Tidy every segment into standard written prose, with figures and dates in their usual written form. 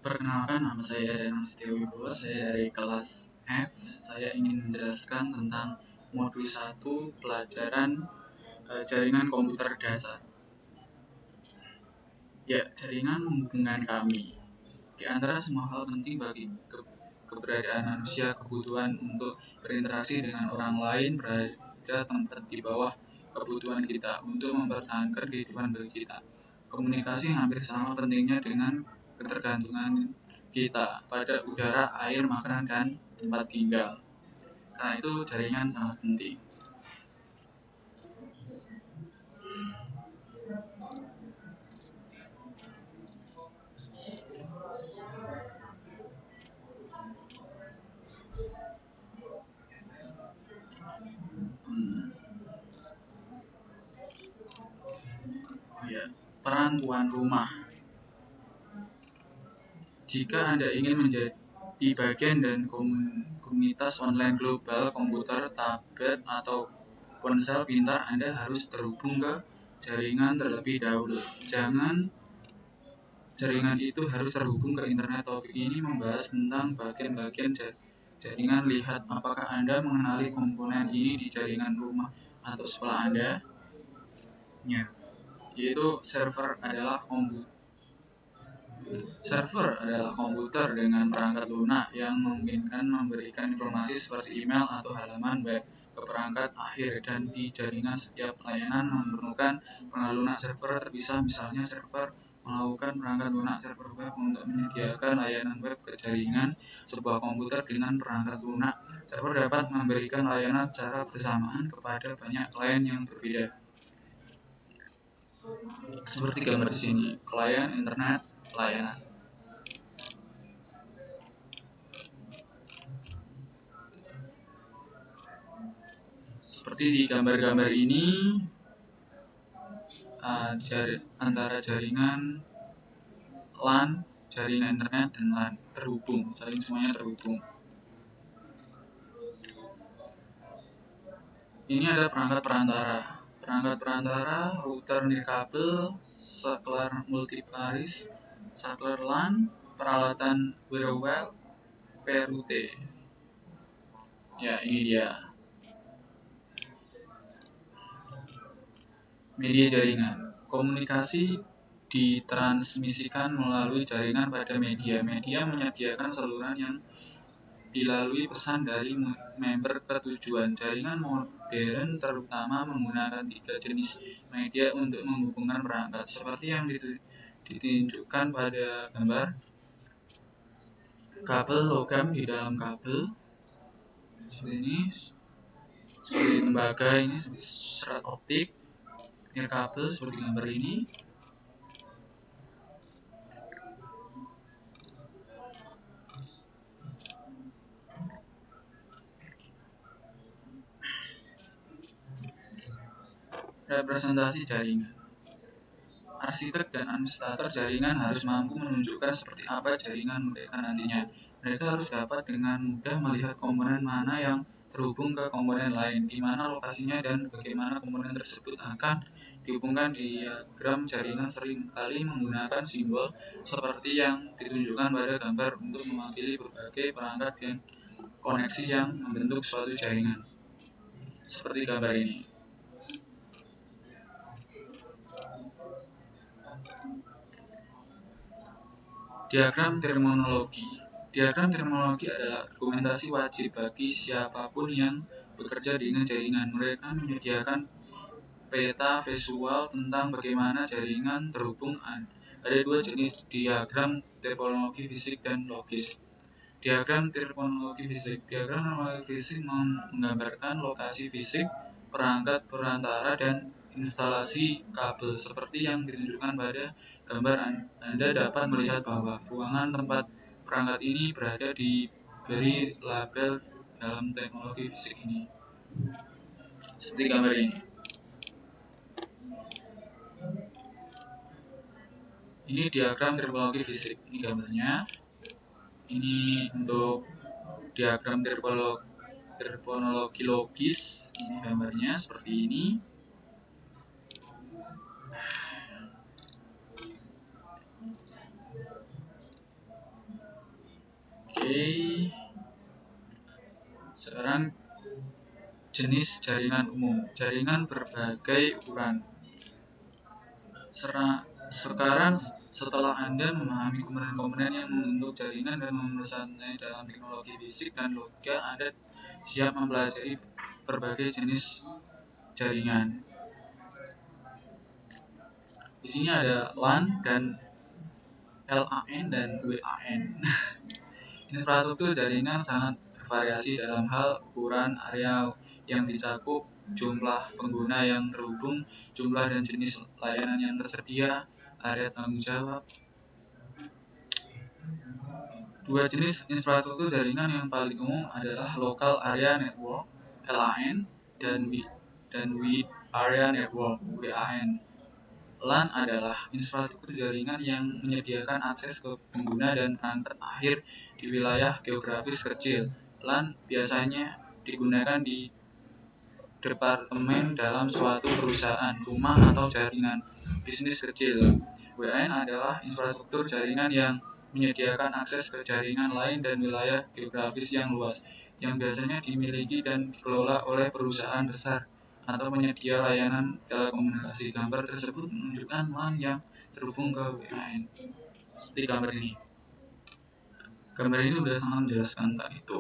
Perkenalkan, nama saya Danang Setio Wibowo, saya dari kelas F. Saya ingin menjelaskan tentang modul 1 pelajaran jaringan komputer dasar. Ya, jaringan menghubungkan kami. Di antara semua hal penting bagi keberadaan manusia, kebutuhan untuk berinteraksi dengan orang lain berada tempat di bawah kebutuhan kita untuk mempertahankan kehidupan bagi kita. Komunikasi hampir sama pentingnya dengan ketergantungan kita pada udara, air, makanan, dan tempat tinggal. Karena itu jaringan sangat penting. Hmm, oh ya, peran tuan rumah. Jika Anda ingin menjadi bagian dan komunitas online global, komputer, tablet, atau ponsel pintar, Anda harus terhubung ke jaringan terlebih dahulu. Jangan jaringan itu harus terhubung ke internet. Topik ini membahas tentang bagian-bagian jaringan. Lihat apakah Anda mengenali komponen ini di jaringan rumah atau sekolah Anda. Ya, yaitu Server adalah komputer dengan perangkat lunak yang memungkinkan memberikan informasi seperti email atau halaman web ke perangkat akhir, dan di jaringan setiap layanan memerlukan perangkat lunak server terpisah. Misalnya, server melakukan perangkat lunak server web untuk menyediakan layanan web ke jaringan. Sebuah komputer dengan perangkat lunak server dapat memberikan layanan secara bersamaan kepada banyak klien yang berbeda. Seperti gambar di sini, klien internet layanan. Seperti di gambar-gambar ini, antara jaringan LAN, jaringan internet, dan LAN terhubung, saling semuanya terhubung. Ini ada perangkat perantara. Perangkat perantara, router nirkabel, saklar multiparis, saklar LAN, peralatan wireless, PRUT. Ya, ini dia. Media jaringan. Komunikasi ditransmisikan melalui jaringan pada media. Media menyediakan saluran yang dilalui pesan dari member ke tujuan. Jaringan modern terutama menggunakan 3 jenis media untuk menghubungkan perangkat, seperti yang ditunjukkan pada gambar. Kabel logam di dalam kabel, seperti ini, seperti tembaga ini, seperti serat optik, nirkabel seperti gambar ini. Representasi jaringan. Arsitek dan administrator jaringan harus mampu menunjukkan seperti apa jaringan mereka nantinya. Mereka harus dapat dengan mudah melihat komponen mana yang terhubung ke komponen lain, di mana lokasinya, dan bagaimana komponen tersebut akan dihubungkan. Diagram jaringan seringkali menggunakan simbol seperti yang ditunjukkan pada gambar untuk mewakili berbagai perangkat dan koneksi yang membentuk suatu jaringan. Seperti gambar ini. Diagram terminologi. Diagram terminologi adalah dokumentasi wajib bagi siapapun yang bekerja dengan jaringan. Mereka menyediakan peta visual tentang bagaimana jaringan terhubung. Ada 2 jenis diagram, topologi fisik dan logis. Diagram topologi fisik. Diagram topologi fisik menggambarkan lokasi fisik perangkat perantara dan instalasi kabel. Seperti yang ditunjukkan pada gambar, Anda dapat melihat bahwa ruangan tempat perangkat ini berada diberi label dalam teknologi fisik ini. Seperti gambar ini. Ini diagram topologi fisik. Ini gambarnya. Ini untuk diagram topologi logis. Ini gambarnya seperti ini. Sekarang jenis jaringan umum. Jaringan berbagai ukuran. Sekarang setelah Anda memahami komponen-komponen yang membentuk jaringan dan memesannya dalam teknologi fisik dan logika, Anda siap mempelajari berbagai jenis jaringan. Di sini ada LAN dan LAN dan WAN. Infrastruktur jaringan sangat bervariasi dalam hal ukuran, area yang dicakup, jumlah pengguna yang terhubung, jumlah dan jenis layanan yang tersedia, area tanggung jawab. Dua jenis infrastruktur jaringan yang paling umum adalah Local Area Network (LAN) dan Wide Area Network (WAN). LAN adalah infrastruktur jaringan yang menyediakan akses ke pengguna dan perangkat akhir di wilayah geografis kecil. LAN biasanya digunakan di departemen dalam suatu perusahaan, rumah, atau jaringan bisnis kecil. WAN adalah infrastruktur jaringan yang menyediakan akses ke jaringan lain dan wilayah geografis yang luas, yang biasanya dimiliki dan dikelola oleh perusahaan besar atau penyedia layanan telekomunikasi. Gambar tersebut menunjukkan LAN yang terhubung ke WAN. Seperti gambar ini. Gambar ini sudah sangat menjelaskan tentang itu.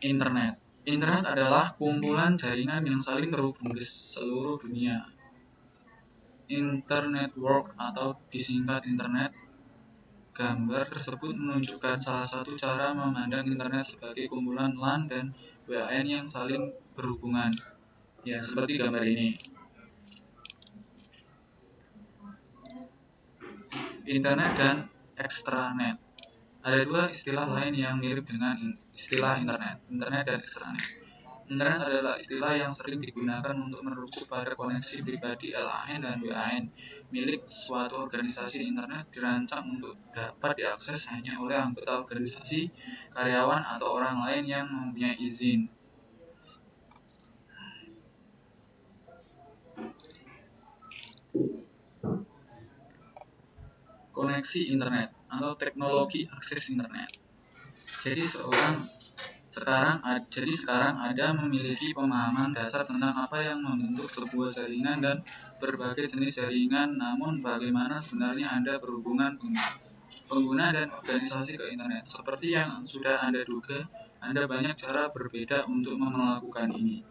Internet. Internet adalah kumpulan jaringan yang saling terhubung di seluruh dunia. Internet Network atau disingkat Internet. Gambar tersebut menunjukkan salah satu cara memandang internet sebagai kumpulan LAN dan WAN yang saling berhubungan. Ya, seperti gambar ini. Internet dan extranet. Ada dua istilah lain yang mirip dengan istilah internet dan extranet. Internet adalah istilah yang sering digunakan untuk merujuk pada koneksi pribadi LAN dan WAN milik suatu organisasi. Internet dirancang untuk dapat diakses hanya oleh anggota organisasi, karyawan, atau orang lain yang mempunyai izin. Koneksi internet atau teknologi akses internet. Jadi sekarang ada memiliki pemahaman dasar tentang apa yang membentuk sebuah jaringan dan berbagai jenis jaringan. Namun bagaimana sebenarnya Anda berhubungan pengguna dan organisasi ke internet? Seperti yang sudah Anda duga, ada banyak cara berbeda untuk melakukan ini.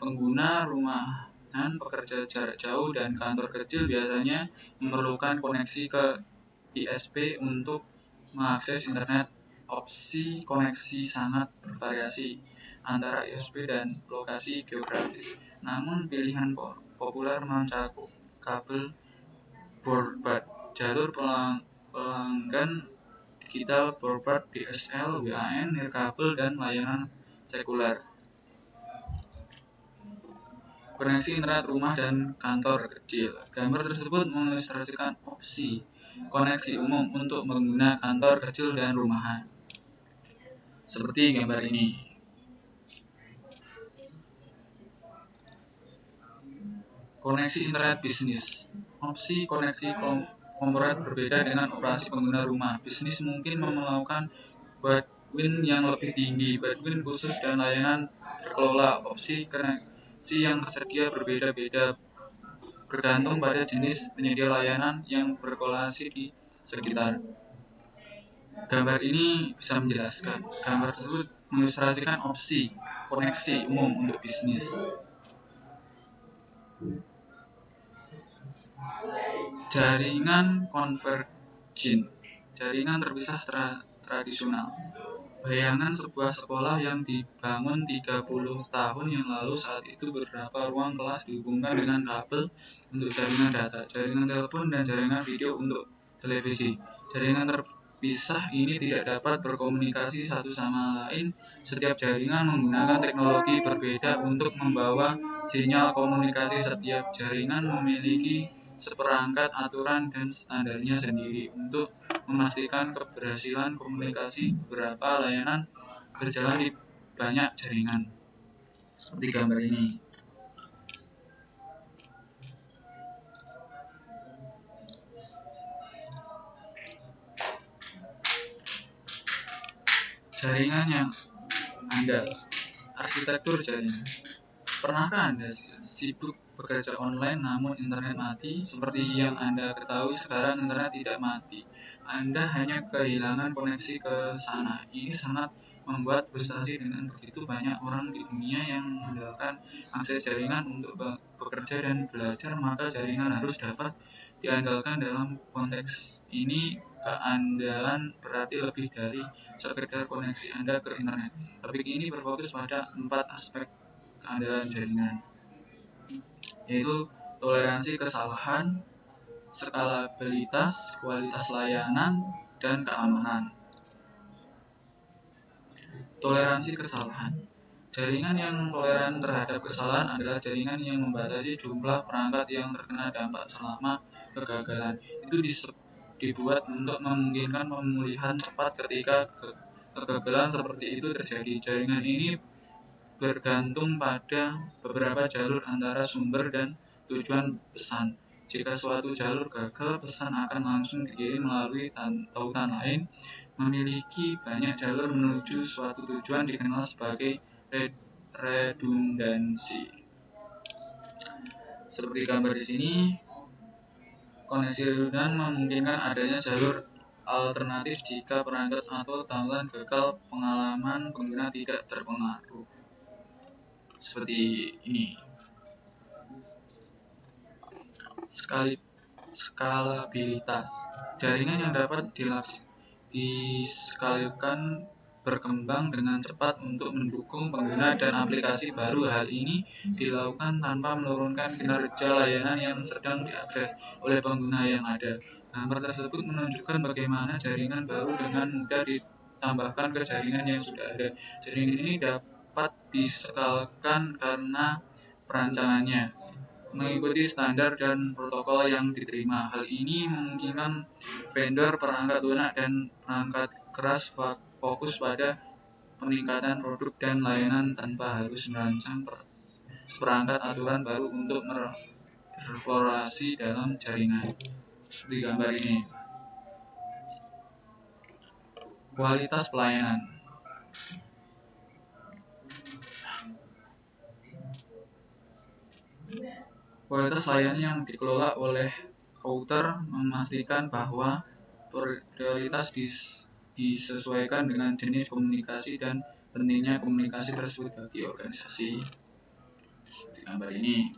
Pengguna rumahan, pekerja jarak jauh, dan kantor kecil biasanya memerlukan koneksi ke ISP untuk mengakses internet. Opsi koneksi sangat bervariasi antara ISP dan lokasi geografis. Namun pilihan populer mencakup kabel broadband, jalur pelanggan digital broadband DSL, WAN, nirkabel, dan layanan sekuler. Koneksi internet rumah dan kantor kecil. Gambar tersebut mengilustrasikan opsi koneksi umum untuk pengguna kantor kecil dan rumahan. Seperti gambar ini. Koneksi internet bisnis. Opsi koneksi korporat berbeda dengan operasi pengguna rumah. Bisnis mungkin melakukan bandwidth yang lebih tinggi, bandwidth khusus, dan layanan terkelola. Opsi koneksi yang tersedia berbeda-beda bergantung pada jenis penyedia layanan yang berkolasi di sekitar. Gambar ini bisa menjelaskan. Gambar tersebut mengilustrasikan opsi koneksi umum untuk bisnis. Jaringan konvergen. Jaringan terpisah tradisional. Bayangan sebuah sekolah yang dibangun 30 tahun yang lalu. Saat itu beberapa ruang kelas dihubungkan dengan kabel untuk jaringan data, jaringan telepon, dan jaringan video untuk televisi. Jaringan terpisah ini tidak dapat berkomunikasi satu sama lain. Setiap jaringan menggunakan teknologi berbeda untuk membawa sinyal komunikasi. Setiap jaringan memiliki seperangkat aturan dan standarnya sendiri. Untuk memastikan keberhasilan komunikasi, beberapa layanan berjalan di banyak jaringan. Seperti gambar ini. Jaringan yang andal. Arsitektur jaringan. Pernahkah Anda sibuk bekerja online namun internet mati? Seperti yang Anda ketahui sekarang internet tidak mati. Anda hanya kehilangan koneksi ke sana. Ini sangat membuat frustasi dengan begitu banyak orang di dunia yang mengandalkan akses jaringan untuk bekerja dan belajar, maka jaringan harus dapat diandalkan. Dalam konteks ini, keandalan berarti lebih dari sekedar koneksi Anda ke internet. Topik ini berfokus pada 4 aspek keandalan jaringan, yaitu toleransi kesalahan, skalabilitas, kualitas layanan, dan keamanan. Toleransi kesalahan. Jaringan yang toleran terhadap kesalahan adalah jaringan yang membatasi jumlah perangkat yang terkena dampak selama kegagalan. Itu dibuat untuk memungkinkan pemulihan cepat ketika kegagalan seperti itu terjadi. Jaringan ini bergantung pada beberapa jalur antara sumber dan tujuan pesan. Jika suatu jalur gagal, pesan akan langsung dikirim melalui tautan lain. Memiliki banyak jalur menuju suatu tujuan dikenal sebagai redundansi. Seperti gambar di sini, koneksi redundan memungkinkan adanya jalur alternatif jika perangkat atau tautan gagal, pengalaman pengguna tidak terpengaruh. Seperti ini. Skalabilitas. Jaringan yang dapat diskalakan berkembang dengan cepat untuk mendukung pengguna dan aplikasi baru. Hal ini dilakukan tanpa menurunkan kinerja layanan yang sedang diakses oleh pengguna yang ada. Gambar tersebut menunjukkan bagaimana jaringan baru dengan mudah ditambahkan ke jaringan yang sudah ada. Jaringan ini dapat diskalakan karena perancangannya mengikuti standar dan protokol yang diterima. Hal ini memungkinkan vendor perangkat lunak dan perangkat keras fokus pada peningkatan produk dan layanan tanpa harus merancang seperangkat aturan baru untuk beroperasi dalam jaringan. Seperti gambar ini. Kualitas pelayanan. Kualitas layanan yang dikelola oleh router memastikan bahwa prioritas disesuaikan dengan jenis komunikasi dan pentingnya komunikasi tersebut bagi organisasi. Seperti gambar ini.